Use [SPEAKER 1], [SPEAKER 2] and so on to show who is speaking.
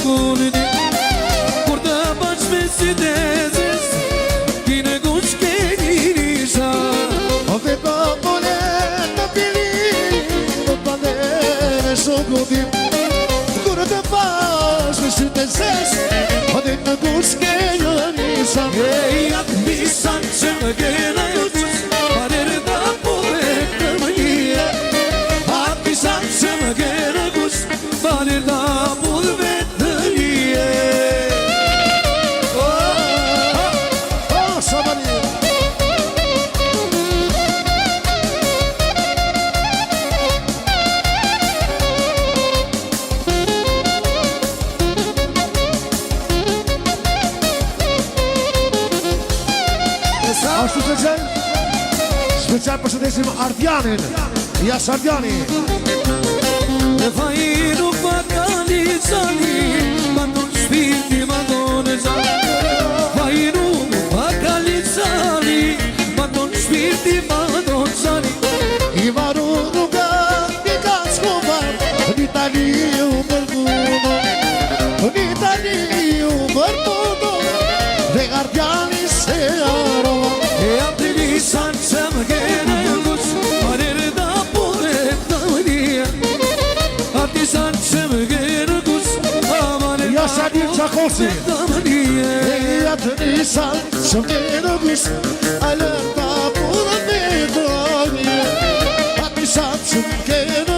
[SPEAKER 1] shkollën kur të bash me si dezes ti në gush keni nisha
[SPEAKER 2] O veta mole të pili Në pandere shokodim Kur të bash me si dezes O dhe në gush keni nisha
[SPEAKER 1] E atë nisan që më gena juqës Parer da pove të më një Atë nisan që më gena gush Parer da pove të një
[SPEAKER 2] Oh, Sabani Ashtu special përshëndesim Ardjanin Jas Ardjani
[SPEAKER 1] E faji nuk ma kali qali Ma ton shpirti ma ton e qali Faji nuk ma kali qali Ma ton shpirti ma ton qali
[SPEAKER 2] I varu rruga një ka shkovar Një tani u mërguno Një tani u mërguno Dhe Ardjani se arova
[SPEAKER 1] E atë nisan që më gena jukush Parer da pove të më një Atë nisan që më gena kush
[SPEAKER 2] Ja Shadin Qakosi
[SPEAKER 1] të më një
[SPEAKER 2] E atë nisan që më në gush A lërta pura me të një Atë nisan që më